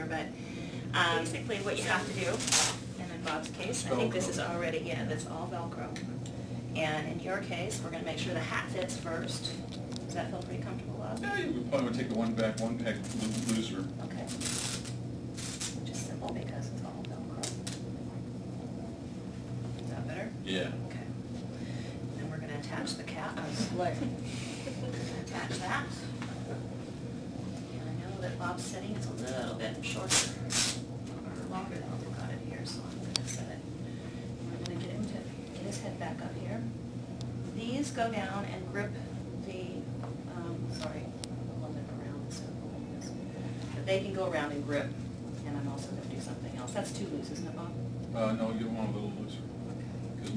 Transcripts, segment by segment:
here, but basically what you have to do, and in Bob's case, I think this is already, yeah, that's all Velcro. And in your case, we're going to make sure the hat fits first. Does that feel pretty comfortable, Bob? Yeah, you probably would take the one peg looser. Okay. Which is simple because it's all Velcro. Is that better? Yeah. Okay. Then we're going to attach the cap. Attach that. And I know that Bob's setting is a little bit shorter or longer than we've got it here, so I'm going to set it. We're going to get him to get his head back up here. These go down and grip the, sorry, I'll hold it around instead of holding this. But they can go around and grip, and I'm also going to do something else. That's too loose, isn't it, Bob? No, you want a little looser. Okay. Because it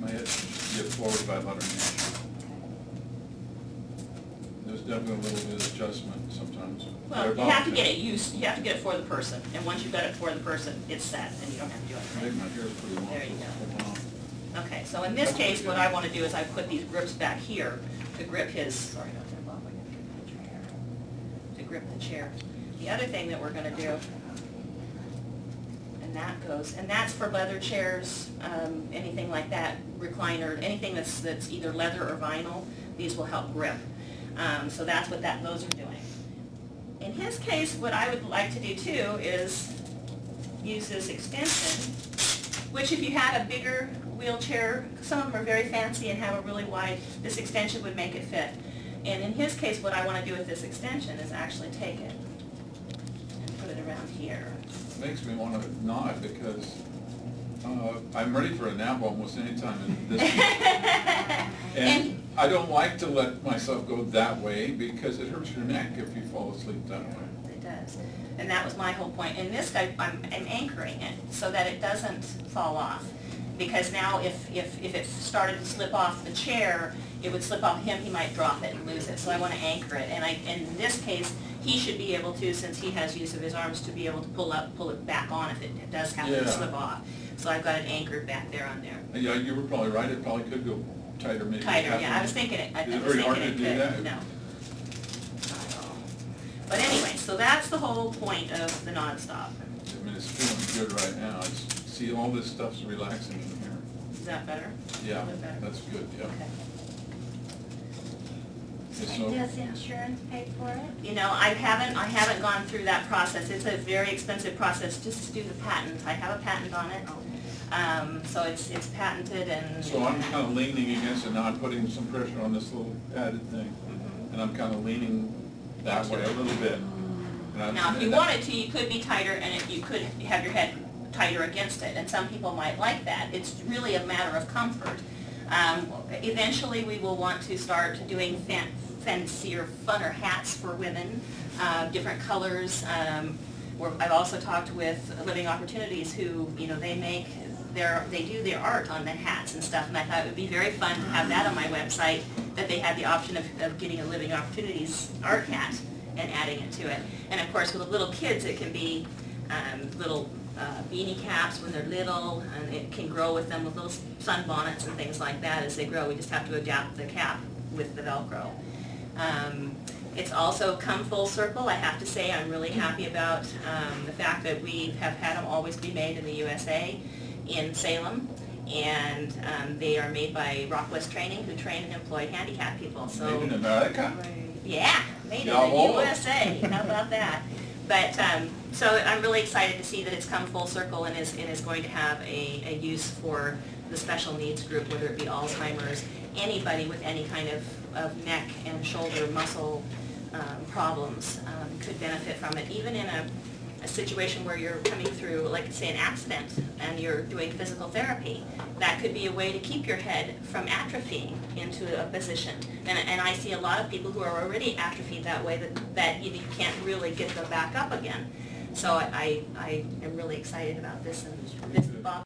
might get forward by about an inch. There's definitely a little bit of adjustment sometimes. Well, you have to get it used. You have to get it for the person, and once you've got it for the person, it's set, and you don't have to do I anything. think my hair's pretty long. There you go. Okay, so in this case, what I want to do is I put these grips back here to grip his. Sorry about that, Bob. I got to get your hair. To grip the chair. The other thing that we're going to do, and that goes, and that's for leather chairs, anything like that, recliner, anything that's either leather or vinyl. These will help grip. So that's what those are doing. In his case, what I would like to do too is use this extension, which if you had a bigger wheelchair, some of them are very fancy and have a really wide, this extension would make it fit. And in his case, what I want to do with this extension is actually take it and put it around here. It makes me want to nod because I'm ready for a nap almost any time in this and I don't like to let myself go that way because it hurts your neck if you fall asleep that way. It does. And that was my whole point. In this guy, I'm anchoring it so that it doesn't fall off. Because now if it started to slip off the chair, it would slip off him, he might drop it and lose it. So I want to anchor it. And in this case, he should be able to, since he has use of his arms, to be able to pull it back on if it does happen to slip off. So I've got it anchored back there on there. Yeah, you were probably right. It probably could go tighter, maybe. Tighter, yeah. I was thinking it. Is it very hard to do that? No. Not at all. But anyway, so that's the whole point of the Nodstop. I mean, it's feeling good right now. See, all this stuff's relaxing in here. Is that better? Yeah, A little bit better? that's good, yeah. Okay. Does insurance pay for it? You know, I haven't gone through that process. It's a very expensive process just to do the patent. I have a patent on it. So it's patented and... So I'm kind of leaning against it now. I'm putting some pressure on this little padded thing. And I'm kind of leaning that way a little bit. Now, if you wanted to, you could be tighter and you could have your head tighter against it. And some people might like that. It's really a matter of comfort. Eventually, we will want to start doing fancier, funner hats for women, different colors. I've also talked with Living Opportunities, who they do their art on the hats and stuff, and I thought it would be very fun to have that on my website. That they had the option of getting a Living Opportunities art hat and adding it to it. And of course, with the little kids, it can be little beanie caps when they're little, and it can grow with them with little sun bonnets and things like that as they grow. We just have to adapt the cap with the Velcro. It's also come full circle. I have to say I'm really happy about the fact that we have had them always be made in the USA, in Salem, and they are made by Rockwest Training, who train and employ handicapped people. So, made in America? Yeah, made in the USA. How about that? But so I'm really excited to see that it's come full circle and is going to have a use for the special needs group, whether it be Alzheimer's, anybody with any kind of neck and shoulder muscle problems could benefit from it. Even in a situation where you're coming through, like say, an accident and you're doing physical therapy, that could be a way to keep your head from atrophying into a position. And I see a lot of people who are already atrophied that way that you can't really get them back up again. So I am really excited about this, and this Bob